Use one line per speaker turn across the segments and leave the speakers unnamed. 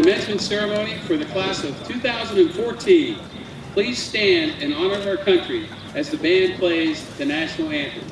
commencement ceremony for the class of 2014. Please stand in honor of our country as the band plays the national anthem.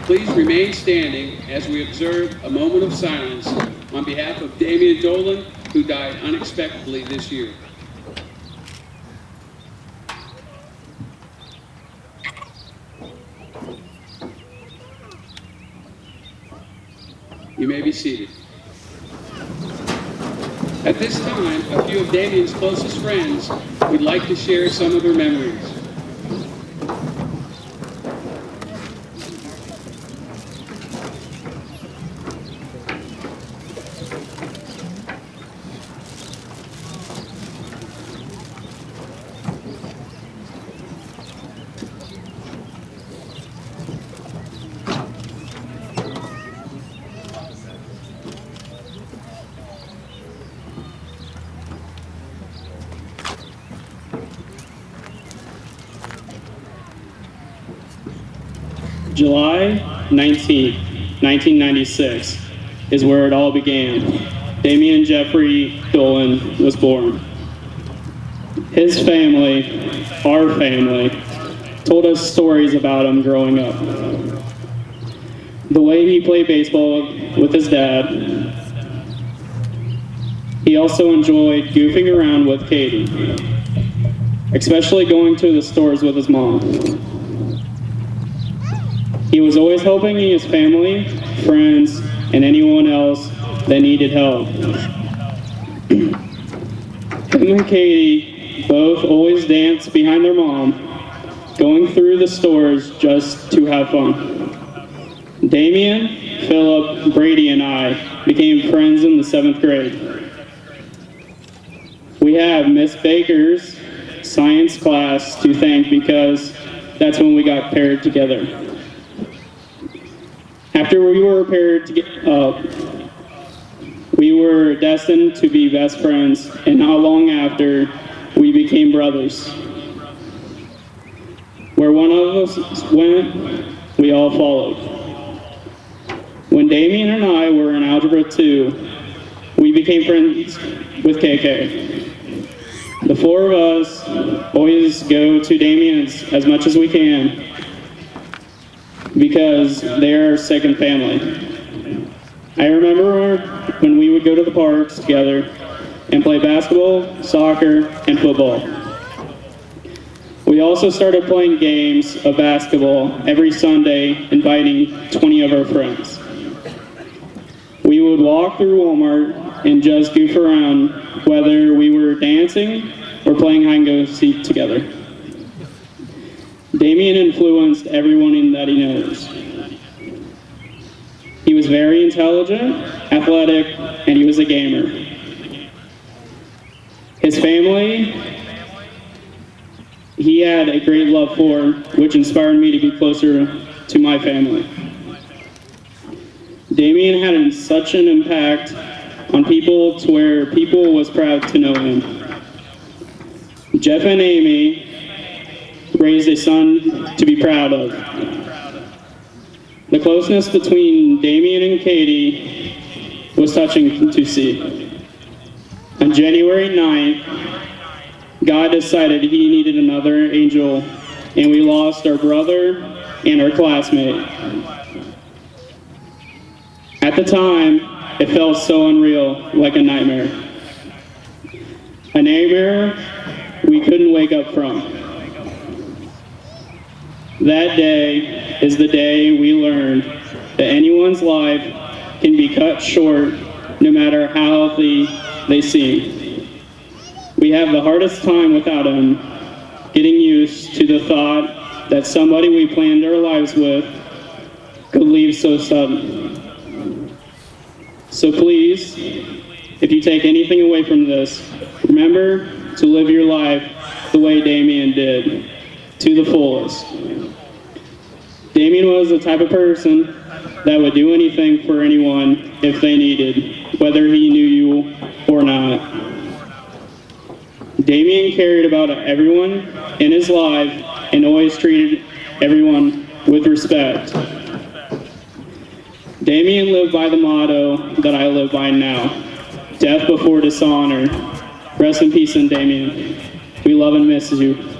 Please remain standing as we observe a moment of silence on behalf of Damian Dolan, who died unexpectedly this year. You may be seated. At this time, a few of Damian's closest friends would like to share some of their memories.
July 19th, 1996 is where it all began. Damian Jeffrey Dolan was born. His family, our family, told us stories about him growing up. The way he played baseball with his dad. He also enjoyed goofing around with Katie, especially going to the stores with his mom. He was always helping his family, friends, and anyone else that needed help. Him and Katie both always danced behind their mom, going through the stores just to have fun. Damian, Philip, Brady, and I became friends in the 7th grade. We have Miss Baker's science class to thank because that's when we got paired together. After we were paired up, we were destined to be best friends, and not long after, we became brothers. Where one of us went, we all followed. When Damian and I were in Algebra 2, we became friends with KK. The 4 of us always go to Damian's as much as we can, because they're our second family. I remember when we would go to the parks together and play basketball, soccer, and football. We also started playing games of basketball every Sunday, inviting 20 of our friends. We would walk through Walmart and just goof around, whether we were dancing or playing hide and go seek together. Damian influenced everyone that he knows. He was very intelligent, athletic, and he was a gamer. His family, he had a great love for, which inspired me to be closer to my family. Damian had such an impact on people to where people was proud to know him. Jeff and Amy raised a son to be proud of. The closeness between Damian and Katie was touching to see. On January 9th, God decided he needed another angel, and we lost our brother and our classmate. At the time, it felt so unreal, like a nightmare. A nightmare we couldn't wake up from. That day is the day we learned that anyone's life can be cut short no matter how healthy they seem. We have the hardest time without him, getting used to the thought that somebody we planned our lives with could leave so sudden. So please, if you take anything away from this, remember to live your life the way Damien did, to the fullest. Damien was the type of person that would do anything for anyone if they needed, whether he knew you or not. Damien cared about everyone in his life and always treated everyone with respect. Damien lived by the motto that I live by now, death before dishonor. Rest in peace, in Damien. We love and miss you.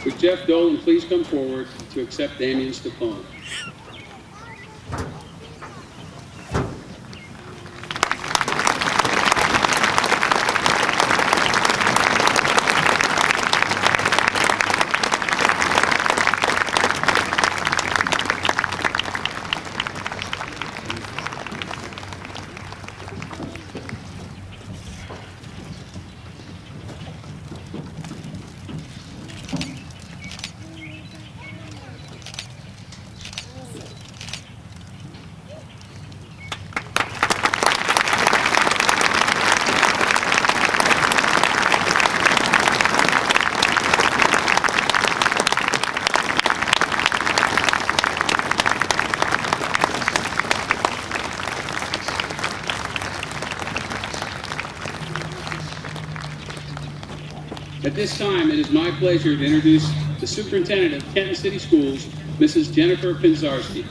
Would Jeff Dolan please come forward to accept Damien's diploma? At this time, it is my pleasure to introduce the Superintendent of Kenton City Schools, Mrs. Jennifer Pinzarski.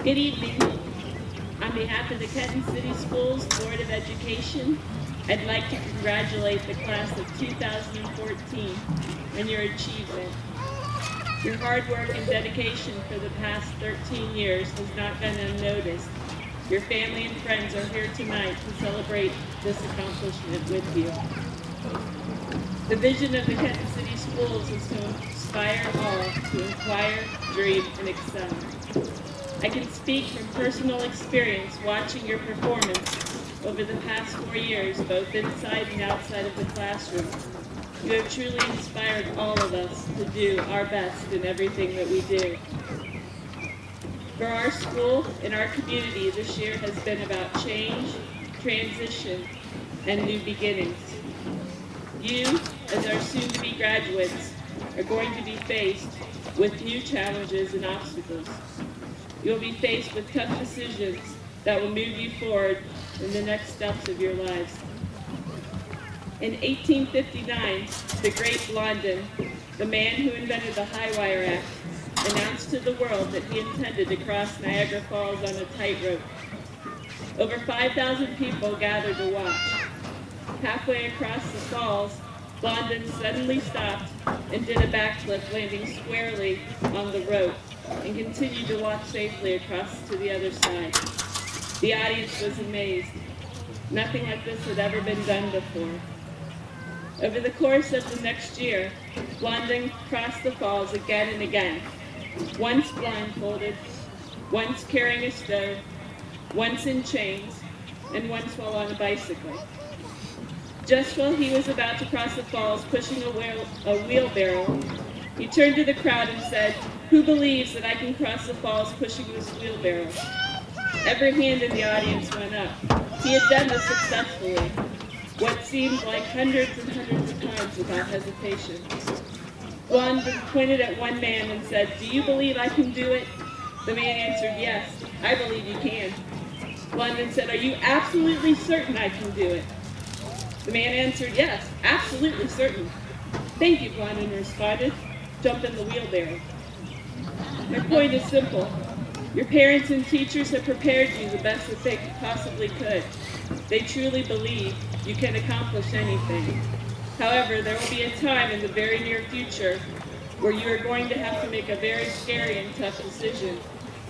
Good evening. On behalf of the Kenton City Schools Board of Education, I'd like to congratulate the class of 2014 on your achievement. Your hard work and dedication for the past 13 years has not gone unnoticed. Your family and friends are here tonight to celebrate this accomplishment with you. The vision of the Kenton City Schools is to inspire all to inquire, dream, and excel. I can speak from personal experience watching your performance over the past 4 years, both inside and outside of the classroom. You have truly inspired all of us to do our best in everything that we do. For our school and our community, this year has been about change, transition, and new beginnings. You, as our soon-to-be graduates, are going to be faced with new challenges and obstacles. You'll be faced with tough decisions that will move you forward in the next steps of your lives. In 1859, the great Blondin, the man who invented the High Wire Act, announced to the world that he intended to cross Niagara Falls on a tightrope. Over 5,000 people gathered to watch. Halfway across the falls, Blondin suddenly stopped and did a backflip, landing squarely on the rope, and continued to walk safely across to the other side. The audience was amazed. Nothing like this had ever been done before. Over the course of the next year, Blondin crossed the falls again and again, once blindfolded, once carrying a stove, once in chains, and once while on a bicycle. Just while he was about to cross the falls pushing a wheelbarrow, he turned to the crowd and said, "Who believes that I can cross the falls pushing this wheelbarrow?" Every hand in the audience went up. He had done this successfully, what seemed like hundreds and hundreds of times without hesitation. Blondin pointed at one man and said, "Do you believe I can do it?" The man answered, "Yes, I believe you can." Blondin said, "Are you absolutely certain I can do it?" The man answered, "Yes, absolutely certain." "Thank you," Blondin responded. "Jump in the wheelbarrow." My point is simple. Your parents and teachers have prepared you the best that they possibly could. They truly believe you can accomplish anything. However, there will be a time in the very near future where you are going to have to make a very scary and tough decision,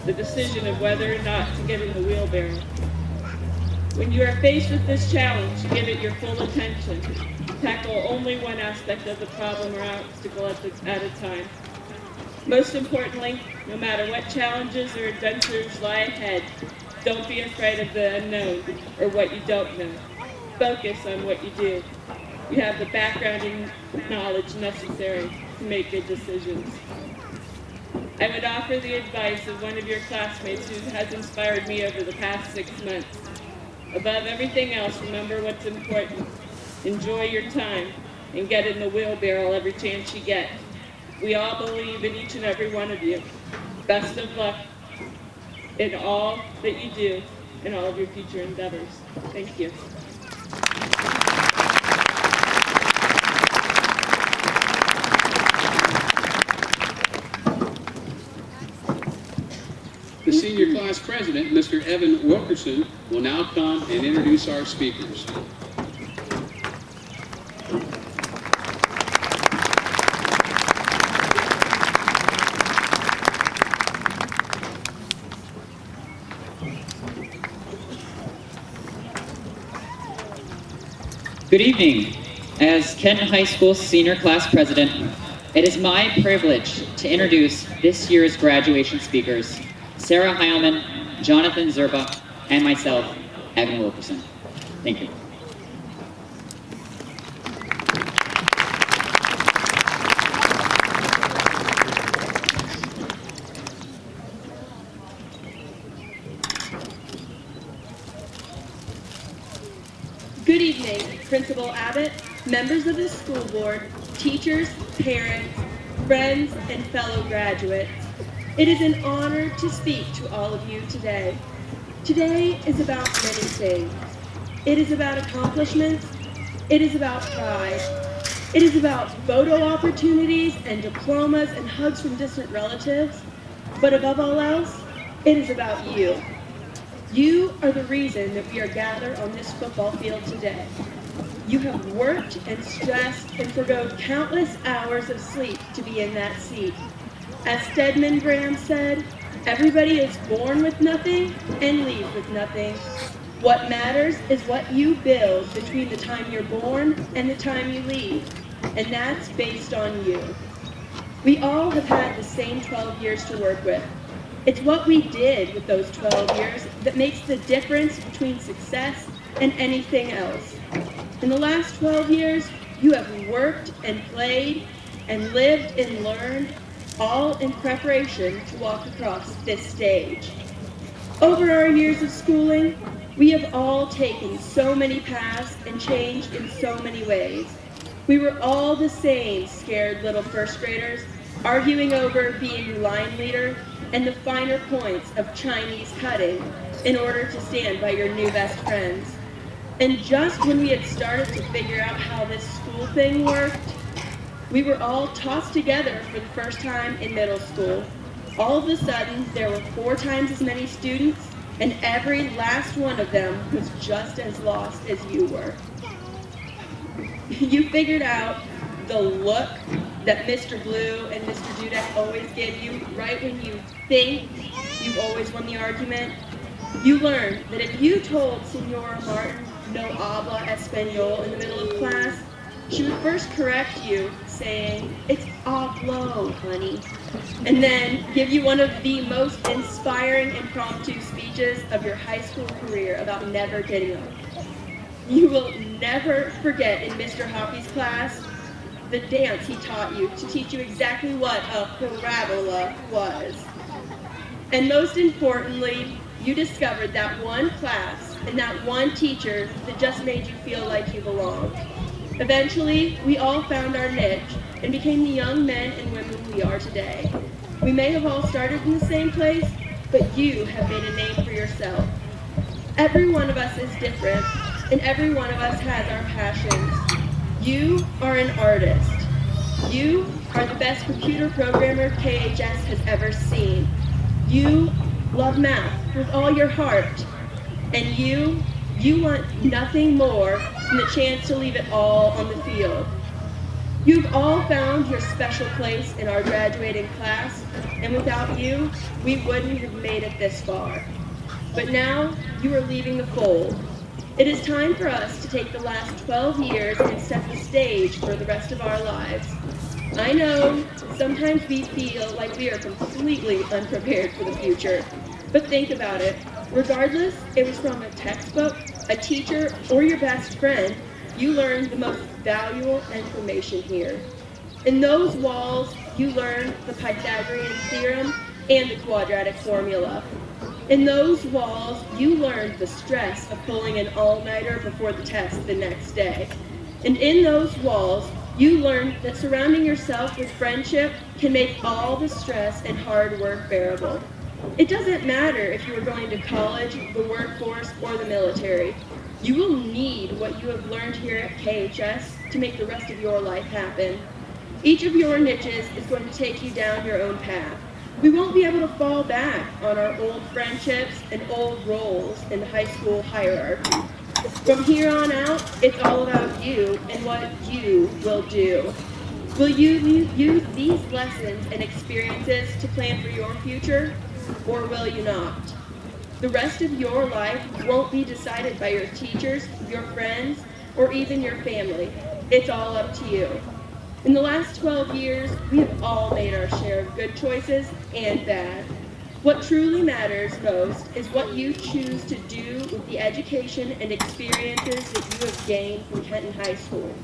the decision of whether or not to get in the wheelbarrow. When you are faced with this challenge, give it your full attention. Tackle only one aspect of the problem or obstacle at a time. Most importantly, no matter what challenges or adventures lie ahead, don't be afraid of the unknown or what you don't know. Focus on what you do. You have the background and knowledge necessary to make good decisions. I would offer the advice of one of your classmates who has inspired me over the past 6 months. Above everything else, remember what's important. Enjoy your time and get in the wheelbarrow every chance you get. We all believe in each and every one of you. Best of luck in all that you do in all of your future endeavors. Thank you.
The senior class president, Mr. Evan Wilkerson, will now come and introduce our speakers.
Good evening. As Kenton High School Senior Class President, it is my privilege to introduce this year's graduation speakers, Sarah Heilman, Jonathan Zerba, and myself, Evan Wilkerson. Thank you.
Good evening, Principal Abbott, members of the school board, teachers, parents, friends, and fellow graduates. It is an honor to speak to all of you today. Today is about many things. It is about accomplishments. It is about pride. It is about photo opportunities and diplomas and hugs from distant relatives. But above all else, it is about you. You are the reason that we are gathered on this football field today. You have worked and stressed and forgoed countless hours of sleep to be in that seat. As Stedman Graham said, everybody is born with nothing and leaves with nothing. What matters is what you build between the time you're born and the time you leave, and that's based on you. We all have had the same 12 years to work with. It's what we did with those 12 years that makes the difference between success and anything else. In the last 12 years, you have worked and played and lived and learned, all in preparation to walk across this stage. Over our years of schooling, we have all taken so many paths and changed in so many ways. We were all the same scared little first graders, arguing over being line leader and the finer points of Chinese cutting in order to stand by your new best friends. And just when we had started to figure out how this school thing worked, we were all tossed together for the first time in middle school. All of a sudden, there were 4 times as many students, and every last one of them was just as lost as you were. You figured out the look that Mr. Blue and Mr. Dudek always give you right when you think you've always won the argument. You learned that if you told Senora Martin no habla español in the middle of class, she would first correct you, saying, "It's hablo, honey," and then give you one of the most inspiring impromptu speeches of your high school career about never getting up. You will never forget in Mr. Hoppy's class the dance he taught you to teach you exactly what a parabola was. And most importantly, you discovered that one class and that one teacher that just made you feel like you belonged. Eventually, we all found our niche, and became the young men and women we are today. We may have all started in the same place, but you have made a name for yourself. Every one of us is different, and every one of us has our passions. You are an artist. You are the best computer programmer KHS has ever seen. You love math with all your heart. And you want nothing more than the chance to leave it all on the field. You've all found your special place in our graduating class, and without you, we wouldn't have made it this far. But now, you are leaving the fold. It is time for us to take the last 12 years and set the stage for the rest of our lives. I know sometimes we feel like we are completely unprepared for the future, but think about it. Regardless, it was from a textbook, a teacher, or your best friend, you learned the most valuable information here. In those walls, you learned the Pythagorean theorem and the quadratic formula. In those walls, you learned the stress of pulling an all-nighter before the test the next day. And in those walls, you learned that surrounding yourself with friendship can make all the stress and hard work bearable. It doesn't matter if you are going to college, the workforce, or the military. You will need what you have learned here at KHS to make the rest of your life happen. Each of your niches is going to take you down your own path. We won't be able to fall back on our old friendships and old roles in the high school hierarchy. From here on out, it's all about you and what you will do. Will you use these lessons and experiences to plan for your future, or will you not? The rest of your life won't be decided by your teachers, your friends, or even your family. It's all up to you. In the last 12 years, we have all made our share of good choices and bad. What truly matters most is what you choose to do with the education and experiences that you have gained from Kenton High School.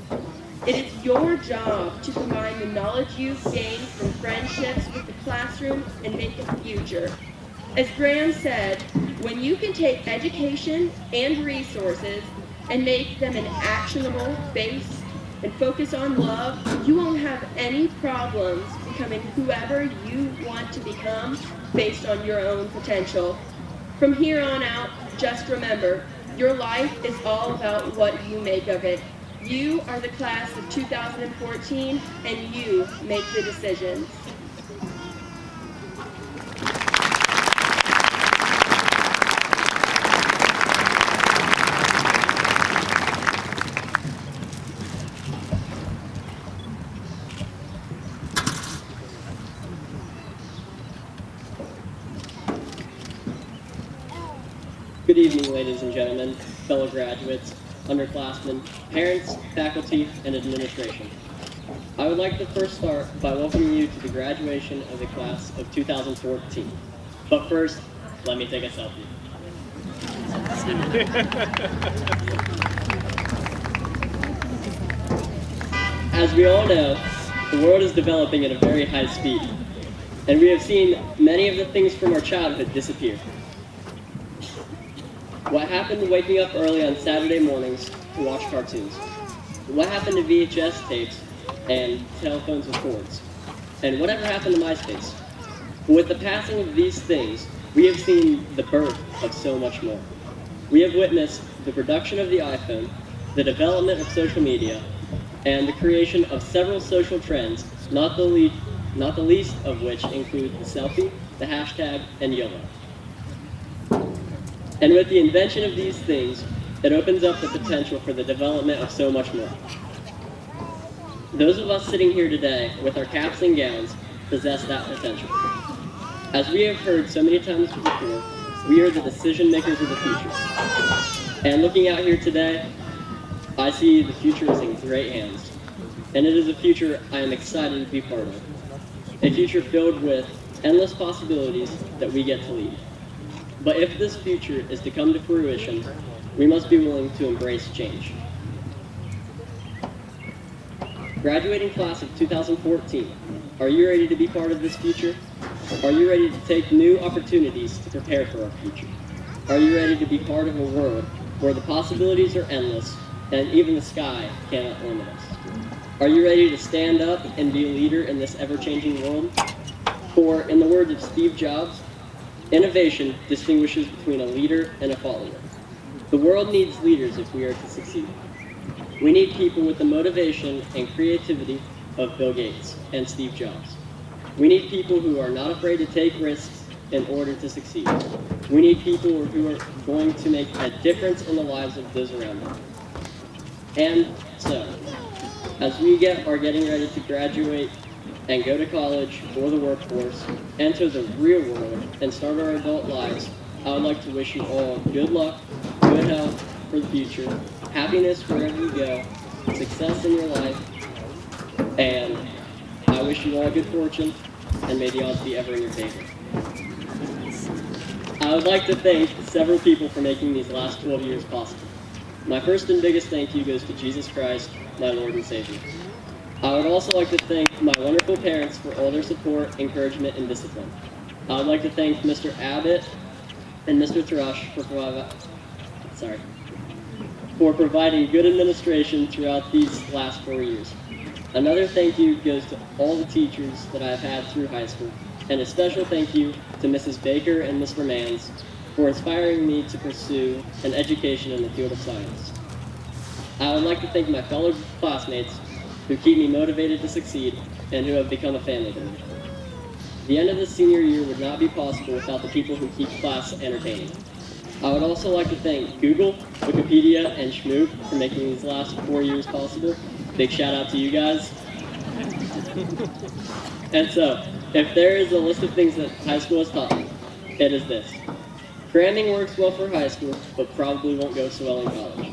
It is your job to combine the knowledge you've gained from friendships with the classroom and make a future. As Graham said, when you can take education and resources and make them an actionable base and focus on love, you won't have any problems becoming whoever you want to become based on your own potential. From here on out, just remember, your life is all about what you make of it. You are the class of 2014, and you make the decisions.
Good evening, ladies and gentlemen, fellow graduates, underclassmen, parents, faculty, and administration. I would like to first start by welcoming you to the graduation of the class of 2014. But first, let me take a selfie. As we all know, the world is developing at a very high speed, and we have seen many of the things from our childhood disappear. What happened to waking up early on Saturday mornings to watch cartoons? What happened to VHS tapes and telephones with cords? And whatever happened to MySpace? With the passing of these things, we have seen the birth of so much more. We have witnessed the production of the iPhone, the development of social media, and the creation of several social trends, not the least of which include the selfie, the hashtag, and YOLO. And with the invention of these things, it opens up the potential for the development of so much more. Those of us sitting here today with our caps and gowns possess that potential. As we have heard so many times before, we are the decision makers of the future. And looking out here today, I see the future is in great hands. And it is a future I am excited to be part of. A future filled with endless possibilities that we get to lead. But if this future is to come to fruition, we must be willing to embrace change. Graduating class of 2014, are you ready to be part of this future? Are you ready to take new opportunities to prepare for our future? Are you ready to be part of a world where the possibilities are endless and even the sky cannot limit us? Are you ready to stand up and be a leader in this ever-changing world? For, in the words of Steve Jobs, innovation distinguishes between a leader and a follower. The world needs leaders if we are to succeed. We need people with the motivation and creativity of Bill Gates and Steve Jobs. We need people who are not afraid to take risks in order to succeed. We need people who are going to make a difference in the lives of those around them. And so, as we are getting ready to graduate and go to college or the workforce, enter the real world, and start our adult lives, I would like to wish you all good luck, good health for the future, happiness wherever you go, success in your life, and I wish you all good fortune, and may the odds be ever in your favor. I would like to thank several people for making these last 12 years possible. My first and biggest thank you goes to Jesus Christ, my Lord and Savior. I would also like to thank my wonderful parents for all their support, encouragement, and discipline. I would like to thank Mr. Abbott and Mr. Thrush for providing good administration throughout these last 4 years. Another thank you goes to all the teachers that I've had through high school, and a special thank you to Mrs. Baker and Mr. Manns for inspiring me to pursue an education in the field of science. I would like to thank my fellow classmates who keep me motivated to succeed and who have become a family to me. The end of the senior year would not be possible without the people who keep class entertaining. I would also like to thank Google, Wikipedia, and Schmoop for making these last 4 years possible. Big shout out to you guys. And so, if there is a list of things that high school has taught me, it is this. Cramming works well for high school, but probably won't go so well in college.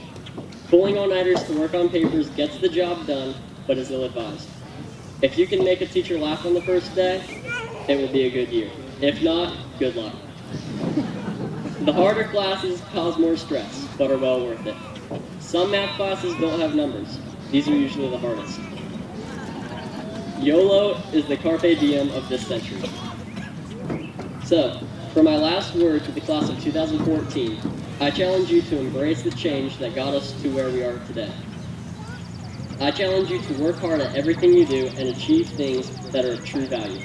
Pulling all-nighters to work on papers gets the job done, but is ill-advised. If you can make a teacher laugh on the first day, it will be a good year. If not, good luck. The harder classes cause more stress, but are well worth it. Some math classes don't have numbers. These are usually the hardest. YOLO is the carpe diem of this century. So, for my last word to the class of 2014, I challenge you to embrace the change that got us to where we are today. I challenge you to work hard at everything you do and achieve things that are of true value.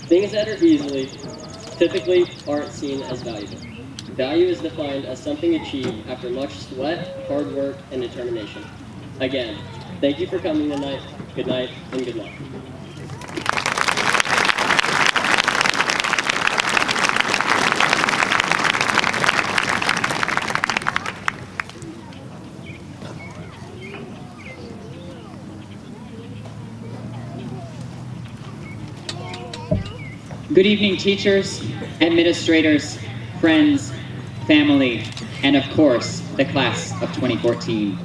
Things that are easily, typically aren't seen as valuable. Value is defined as something achieved after much sweat, hard work, and determination. Again, thank you for coming tonight. Good night and good luck.
Good evening, teachers, administrators, friends, family, and of course, the class of 2014.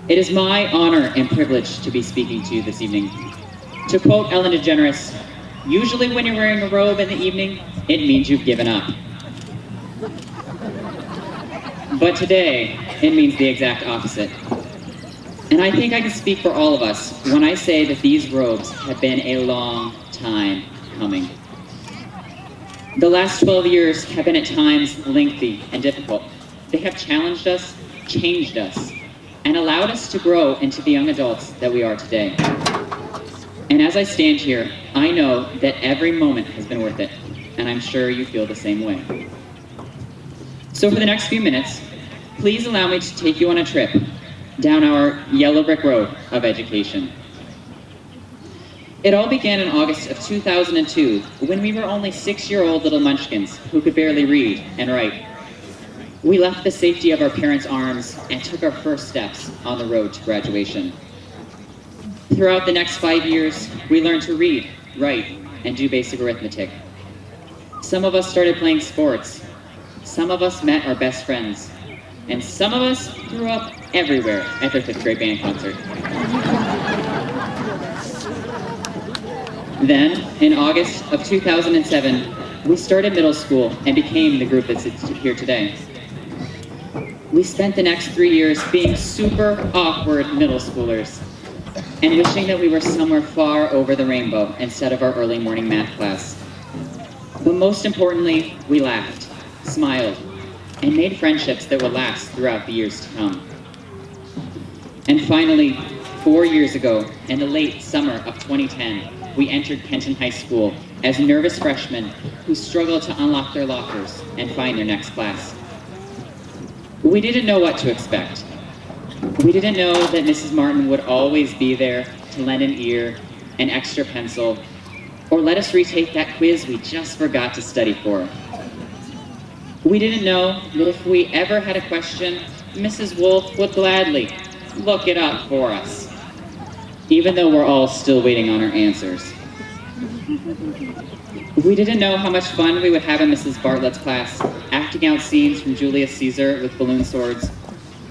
It is my honor and privilege to be speaking to you this evening. To quote Ellen DeGeneres, usually when you're wearing a robe in the evening, it means you've given up. But today, it means the exact opposite. And I think I can speak for all of us when I say that these robes have been a long time coming. The last 12 years have been at times lengthy and difficult. They have challenged us, changed us, and allowed us to grow into the young adults that we are today. And as I stand here, I know that every moment has been worth it, and I'm sure you feel the same way. So for the next few minutes, please allow me to take you on a trip down our yellow brick road of education. It all began in August of 2002, when we were only 6-year-old little munchkins who could barely read and write. We left the safety of our parents' arms and took our first steps on the road to graduation. Throughout the next 5 years, we learned to read, write, and do basic arithmetic. Some of us started playing sports. Some of us met our best friends. And some of us grew up everywhere at their 5th grade band concert. Then, in August of 2007, we started middle school and became the group that sits here today. We spent the next 3 years being super awkward middle schoolers and wishing that we were somewhere far over the rainbow instead of our early morning math class. But most importantly, we laughed, smiled, and made friendships that would last throughout the years to come. And finally, 4 years ago, in the late summer of 2010, we entered Kenton High School as nervous freshmen who struggled to unlock their lockers and find their next class. We didn't know what to expect. We didn't know that Mrs. Martin would always be there to lend an ear, an extra pencil, or let us retake that quiz we just forgot to study for. We didn't know that if we ever had a question, Mrs. Wolf would gladly look it up for us, even though we're all still waiting on our answers. We didn't know how much fun we would have in Mrs. Bartlett's class, acting out scenes from Julius Caesar with balloon swords,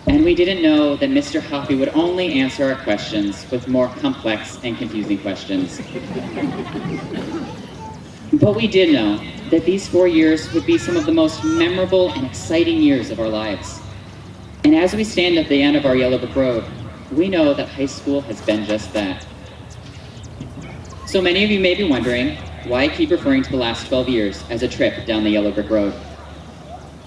and we didn't know that Mr. Huffy would only answer our questions with more complex and confusing questions. But we did know that these 4 years would be some of the most memorable and exciting years of our lives. And as we stand at the end of our Yellow Brick Road, we know that high school has been just that. So many of you may be wondering why I keep referring to the last 12 years as a trip down the Yellow Brick Road.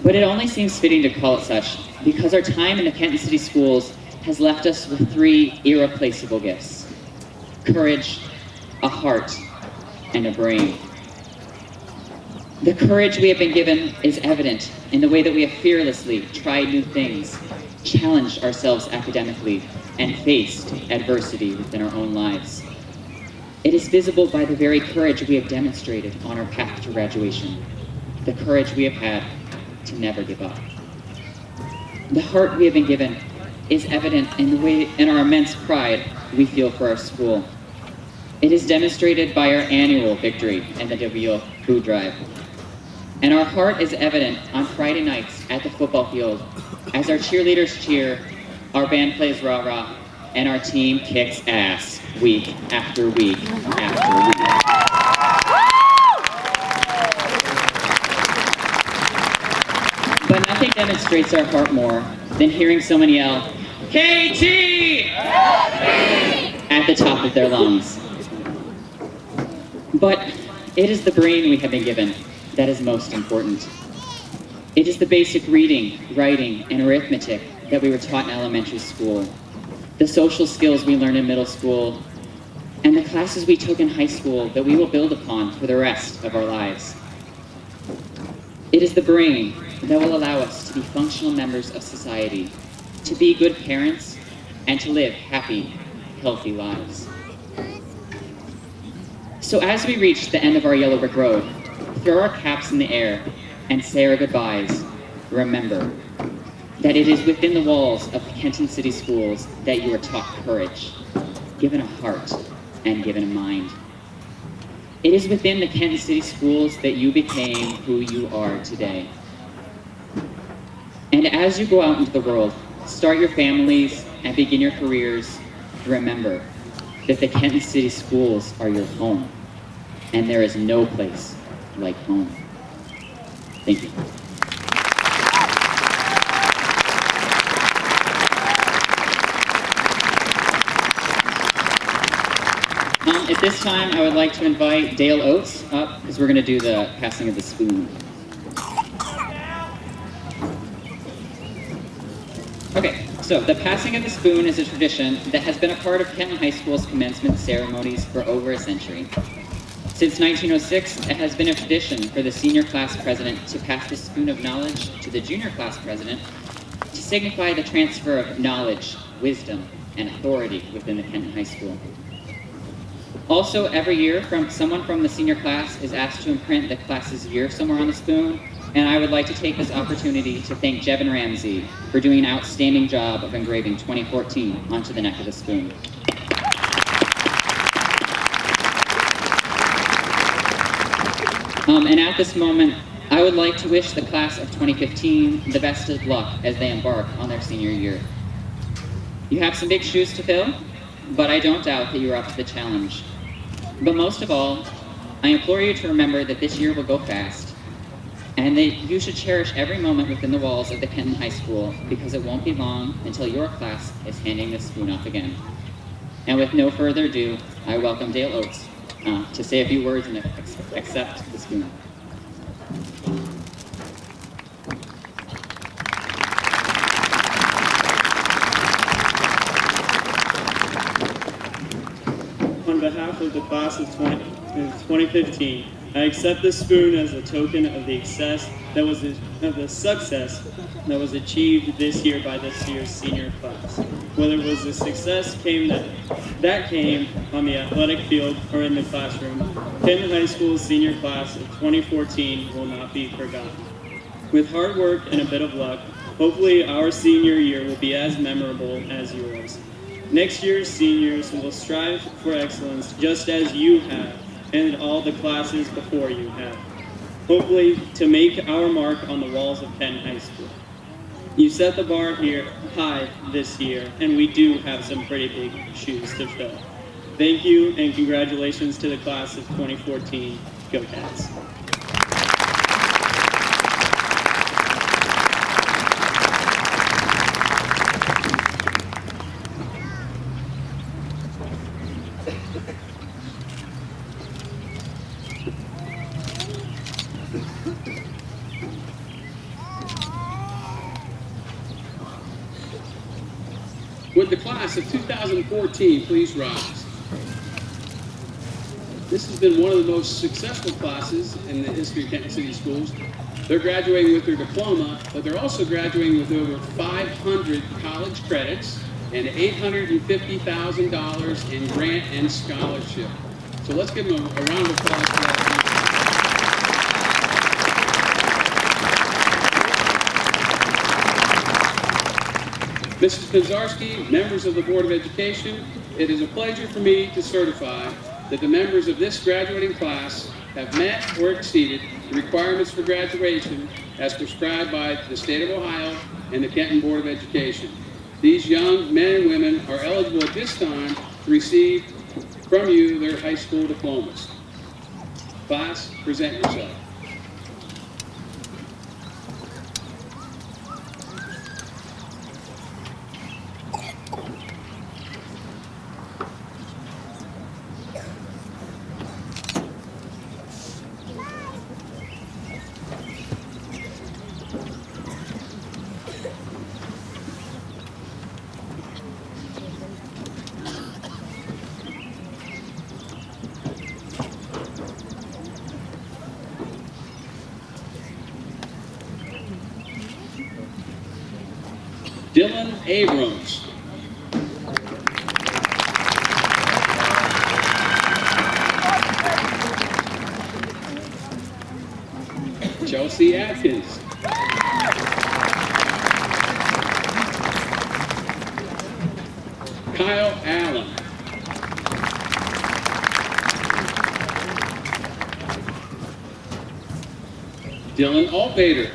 But it only seems fitting to call it such because our time in the Kenton City Schools has left us with 3 irreplaceable gifts: courage, a heart, and a brain. The courage we have been given is evident in the way that we have fearlessly tried new things, challenged ourselves academically, and faced adversity within our own lives. It is visible by the very courage we have demonstrated on our path to graduation, the courage we have had to never give up. The heart we have been given is evident in our immense pride we feel for our school. It is demonstrated by our annual victory in the WO food drive. And our heart is evident on Friday nights at the football field as our cheerleaders cheer, our band plays rah-rah, and our team kicks ass week after week after week. But nothing demonstrates our heart more than hearing someone yell, KT! At the top of their lungs. But it is the brain we have been given that is most important. It is the basic reading, writing, and arithmetic that we were taught in elementary school, the social skills we learned in middle school, and the classes we took in high school that we will build upon for the rest of our lives. It is the brain that will allow us to be functional members of society, to be good parents, and to live happy, healthy lives. So as we reach the end of our Yellow Brick Road, throw our caps in the air and say our goodbyes, remember that it is within the walls of the Kenton City Schools that you are taught courage, given a heart, and given a mind. It is within the Kenton City Schools that you became who you are today. And as you go out into the world, start your families, and begin your careers, remember that the Kenton City Schools are your home, and there is no place like home. Thank you. At this time, I would like to invite Dale Oates up because we're going to do the passing of the spoon. Okay, so the passing of the spoon is a tradition that has been a part of Kenton High School's commencement ceremonies for over a century. Since 1906, it has been a tradition for the senior class president to pass the spoon of knowledge to the junior class president to signify the transfer of knowledge, wisdom, and authority within the Kenton High School. Also, every year, someone from the senior class is asked to imprint the class's year somewhere on the spoon, and I would like to take this opportunity to thank Jevin Ramsey for doing an outstanding job of engraving 2014 onto the neck of the spoon. And at this moment, I would like to wish the class of 2015 the best of luck as they embark on their senior year. You have some big shoes to fill, but I don't doubt that you are up to the challenge. But most of all, I implore you to remember that this year will go fast, and that you should cherish every moment within the walls of the Kenton High School, because it won't be long until your class is handing this spoon off again. And with no further ado, I welcome Dale Oates to say a few words and accept the spoon.
behalf of the class of 2015, I accept this spoon as a token of the success that was achieved this year by this year's senior class. Whether it was the success that came on the athletic field or in the classroom, Kenton High School's senior class of 2014 will not be forgotten. With hard work and a bit of luck, hopefully our senior year will be as memorable as yours. Next year's seniors will strive for excellence just as you have and all the classes before you have, hopefully to make our mark on the walls of Kenton High School. You set the bar here high this year, and we do have some pretty big shoes to fill. Thank you, and congratulations to the class of 2014. Go Cats!
Would the class of 2014 please rise? This has been one of the most successful classes in the history of Kenton City Schools. They're graduating with their diploma, but they're also graduating with over 500 college credits and $850,000 in grant and scholarship. So let's give them a round of applause for that. Mrs. Pizarski, members of the Board of Education, it is a pleasure for me to certify that the members of this graduating class have met or exceeded the requirements for graduation as prescribed by the state of Ohio and the Kenton Board of Education. These young men and women are eligible at this time to receive from you their high school diplomas. Class, present yourself. Dylan Abrams. Chelsea Atkins. Kyle Allen. Dylan Altbader.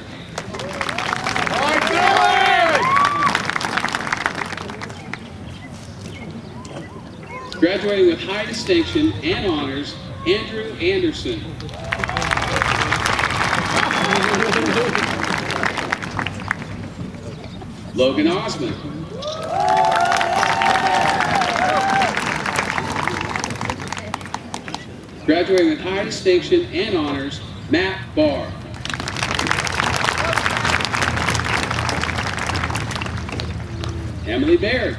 Graduating with high distinction and honors, Andrew Anderson. Logan Osmond. Graduating with high distinction and honors, Matt Barr. Emily Baird.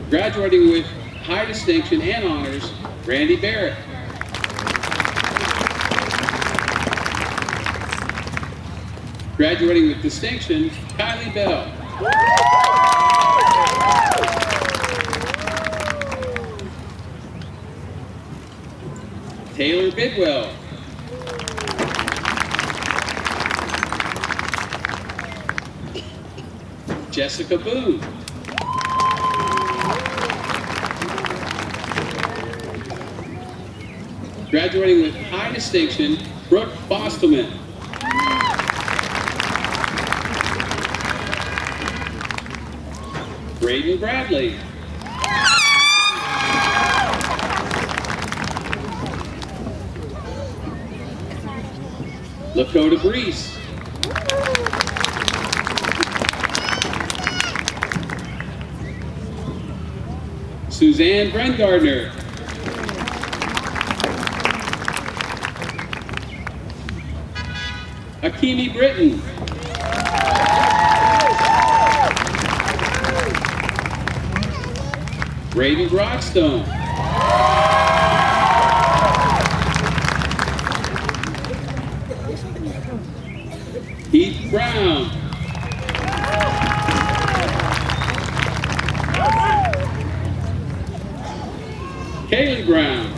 Graduating with high distinction and honors, Randy Barrett. Graduating with distinction, Kylie Bell. Taylor Bidwell. Jessica Boone. Graduating with high distinction, Brooke Bostelman. Braden Bradley. Lakota Brees. Suzanne Brengardner. Akimi Britton. Braden Broadstone. Heath Brown. Kaylee Brown.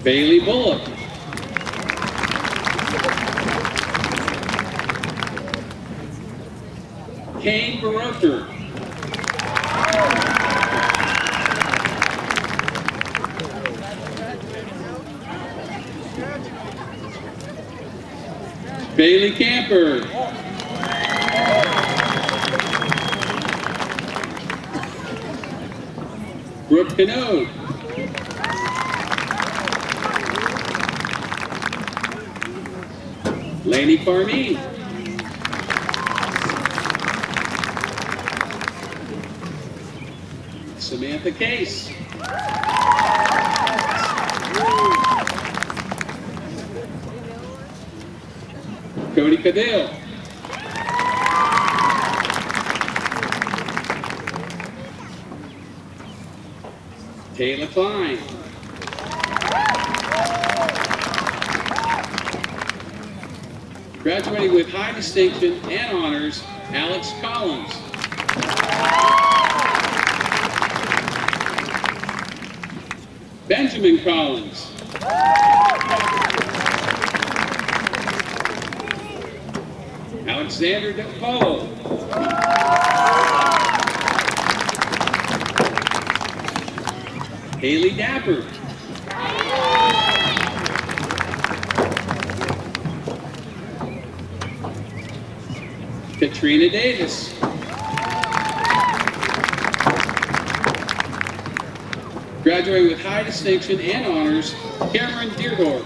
Bailey Bullock. Kane Baroker. Bailey Camper. Brooke Canode. Laney Carmine. Samantha Case. Cody Cadell. Taylor Klein. Graduating with high distinction and honors, Alex Collins. Benjamin Collins. Alexander DePaul. Haley Dapper. Katrina Davis. Graduating with high distinction and honors, Cameron Deerdorf.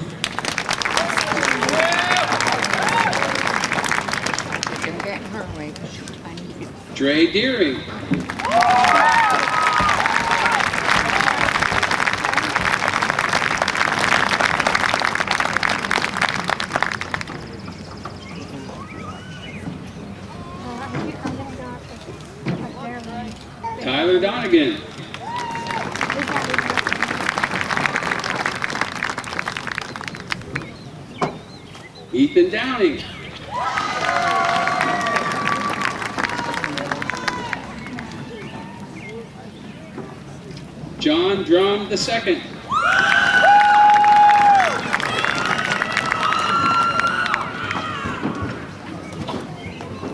Dre Deering. Tyler Donegan. Ethan Downing. John Drum II.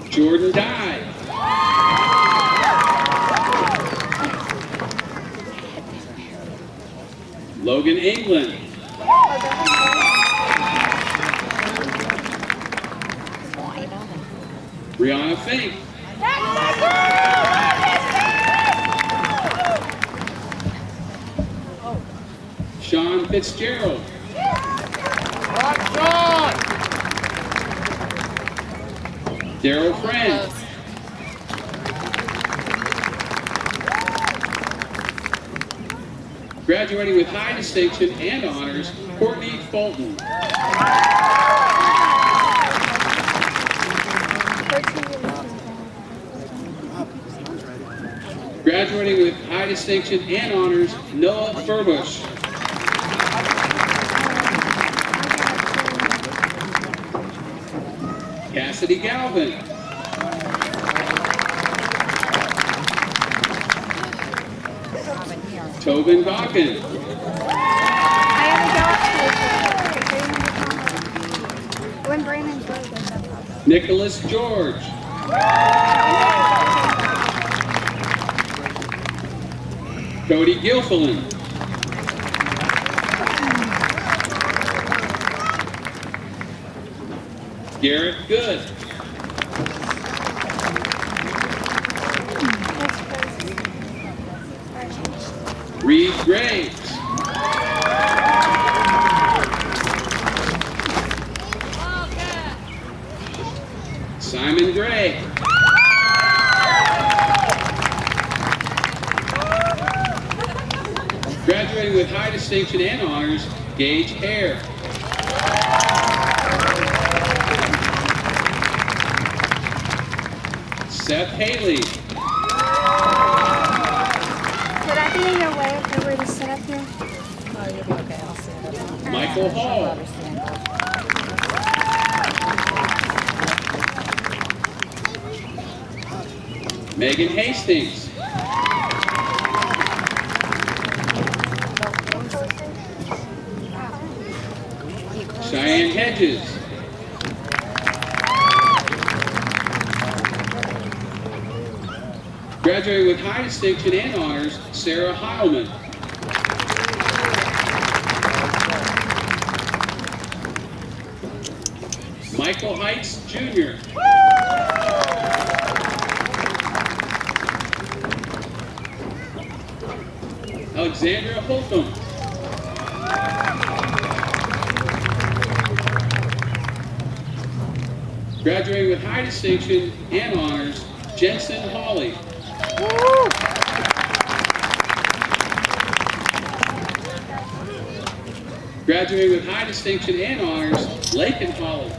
Jordan Dye. Logan England. Brianna Fink. Sean Fitzgerald. Daryl Friend. Graduating with high distinction and honors, Courtney Fulton. Graduating with high distinction and honors, Noah Furbush. Cassidy Galvin. Tobin Bakken. Nicholas George. Cody Gilfillan. Garrett Good. Reed Graves. Simon Gray. Graduating with high distinction and honors, Gage Hare. Seth Haley.
Would I be in your way if I were to sit up here?
Oh, you'll be okay. I'll stand up.
Michael Hall. Megan Hastings. Cheyenne Hedges. Graduating with high distinction and honors, Sarah Heilman. Michael Heights, Jr. Alexandra Holcomb. Graduating with high distinction and honors, Jensen Hawley. Graduating with high distinction and honors, Lakin Hawley.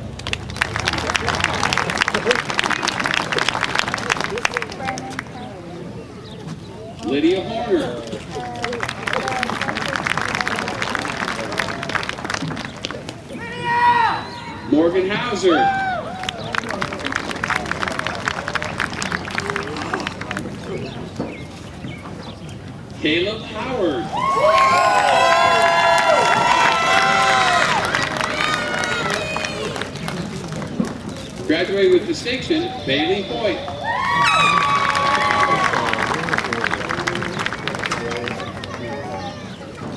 Lydia Horner. Morgan Hauser. Caleb Howard. Graduating with distinction, Bailey Hoyt.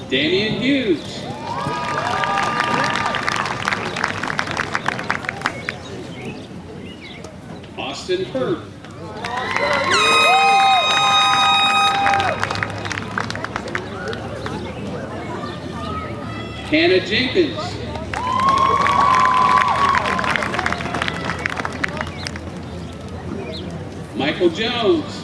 Damian Hughes. Austin Hurt. Hannah Jenkins. Michael Jones.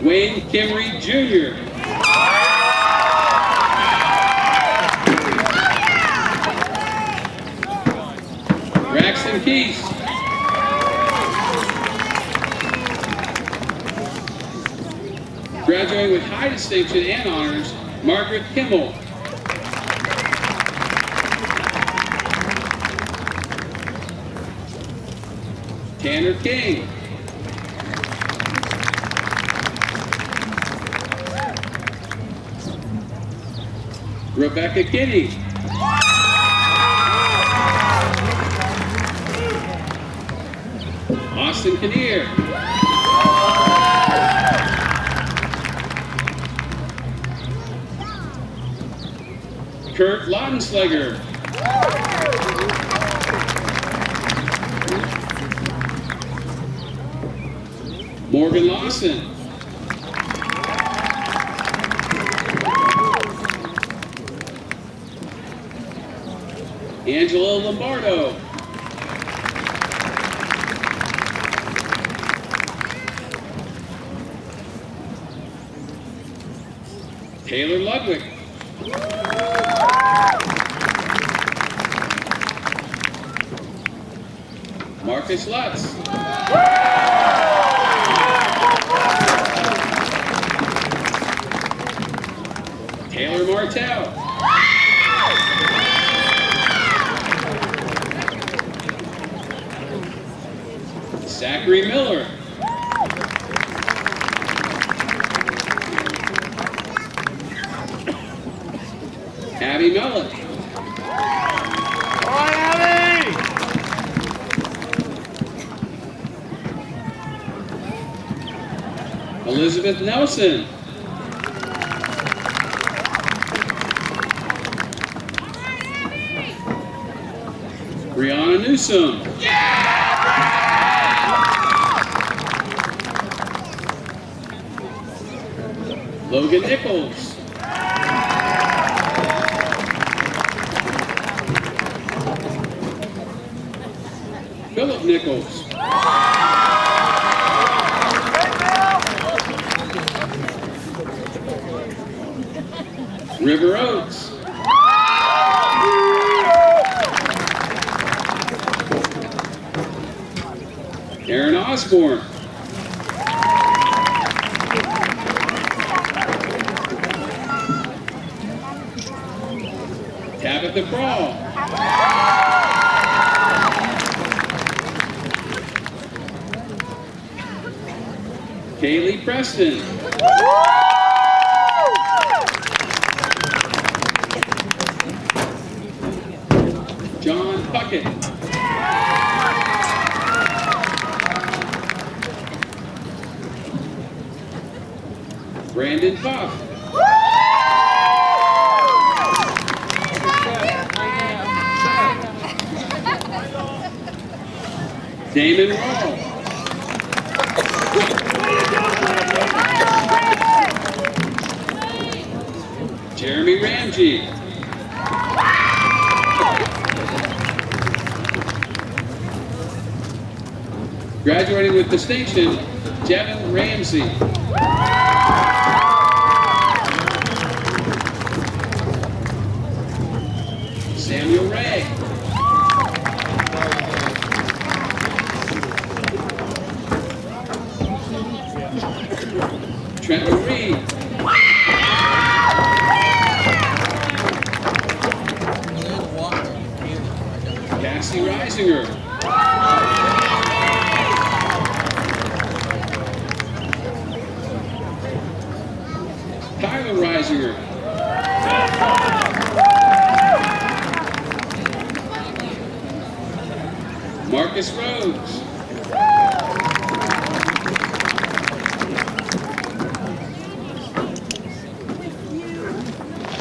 Wayne Kimry Jr. Braxton Keys. Graduating with high distinction and honors, Margaret Kimmel. Tanner King. Rebecca Kinney. Austin Kinnear. Kurt Lottensleger. Morgan Lawson. Angela Lombardo. Taylor Ludwig. Marcus Lutz. Taylor Martell. Zachary Miller. Abby Mellon. Elizabeth Nelson. Brianna Newsom. Logan Nichols. Philip Nichols. River Oaks. Osborne. Tabitha Crawl. Kaylee Preston. John Puckett. Brandon Puff. Damon Rawl. Jeremy Ramsey. Graduating with distinction, Jevin Ramsey. Samuel Ray. Trent Reed. Cassie Reisinger. Tyler Reisinger. Marcus Rhodes.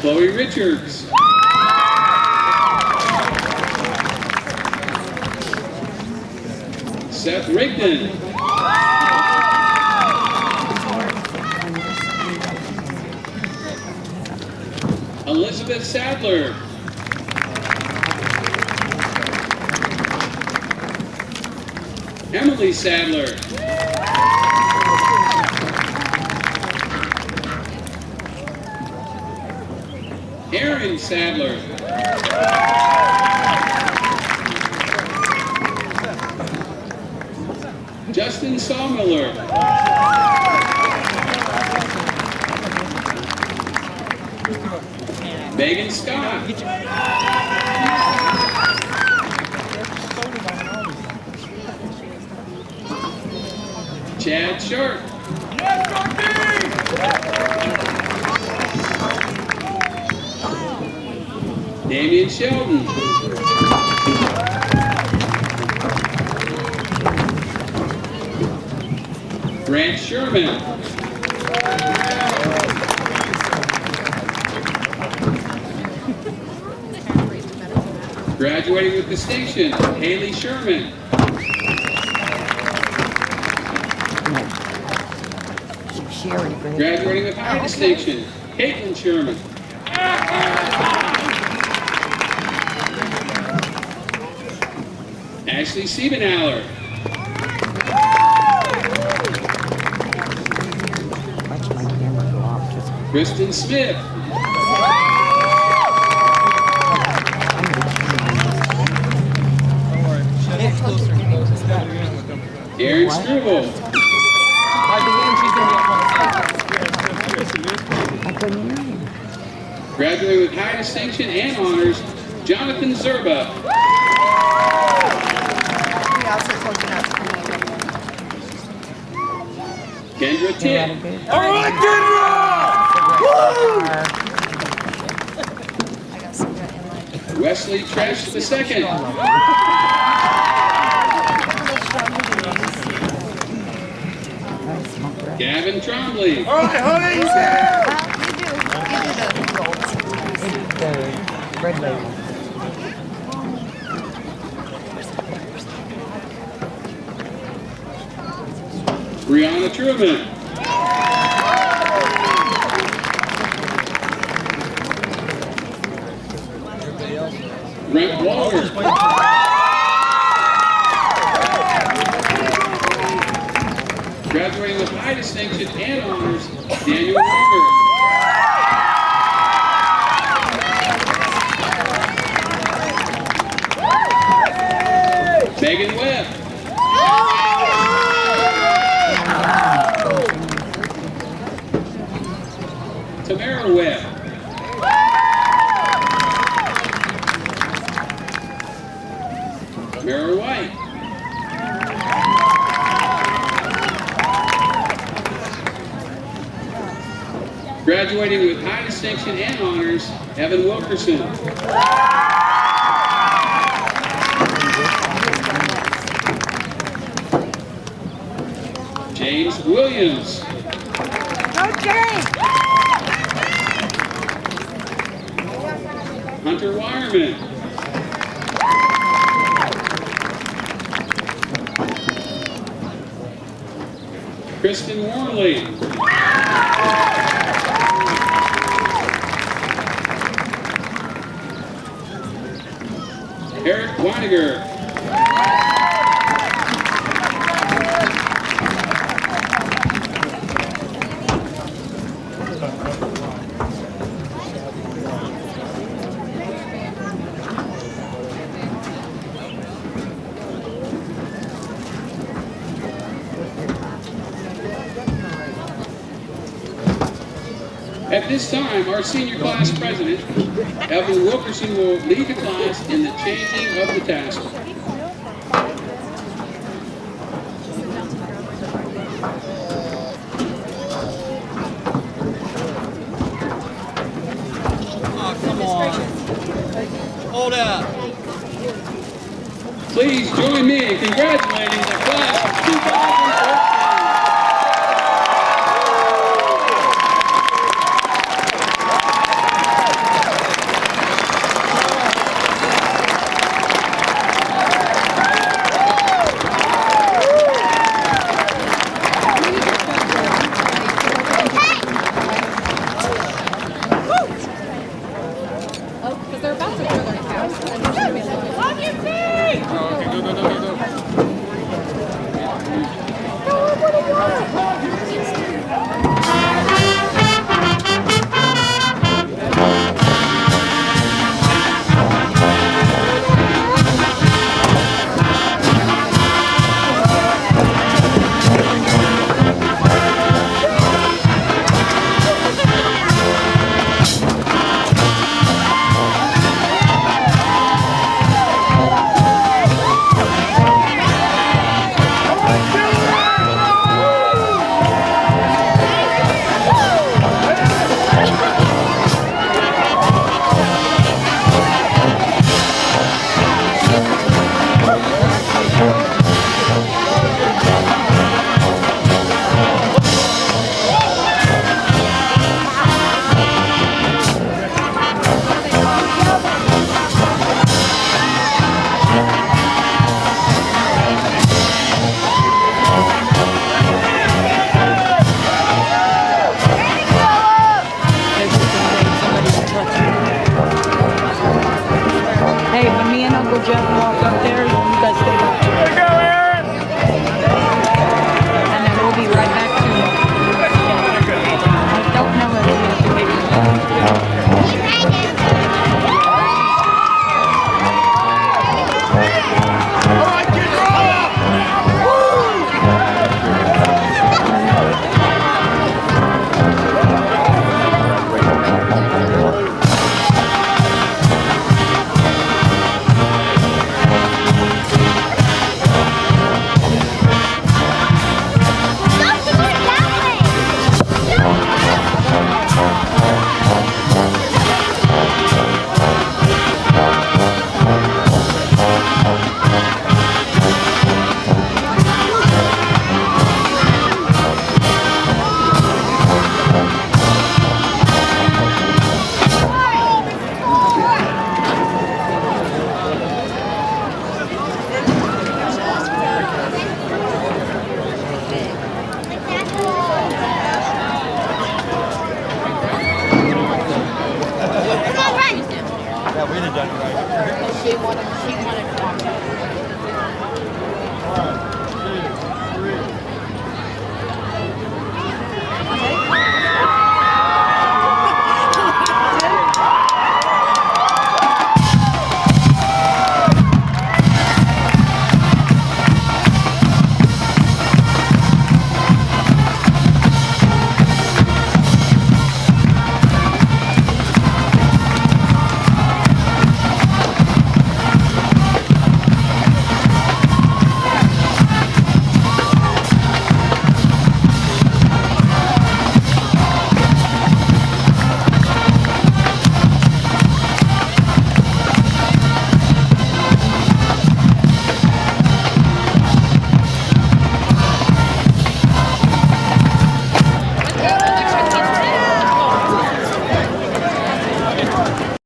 Chloe Richards. Seth Rigdon. Elizabeth Sadler. Emily Sadler. Aaron Sadler. Justin Sawmiller. Megan Scott. Chad Sharp. Damian Sheldon. Grant Sherman. Graduating with distinction, Haley Sherman. Graduating with high distinction, Caitlin Sherman. Ashley Siebenaller. Kristen Smith. Aaron Struble. Graduating with high distinction and honors, Jonathan Zerba.
We also told you not to come in.
Kendra Titt.
All right, Kendra! Woo! I got some good in line.
Wesley Tresh II. Gavin Trombley.
Well, you do the red label.
Brianna Truman. Brent Walker. Graduating with high distinction and honors, Daniel Walker. Megan Webb. Graduating with high distinction and honors, Evan Wilkerson. James Williams.
Go James!
Hunter Wireman. Kristen Warnley. Eric Weiniger. At this time, our senior class president, Evan Wilkerson, will lead the class in the changing of the task.
Oh, come on. Hold up.
Please join me in congratulating the class of 2014.
Oh, okay, go.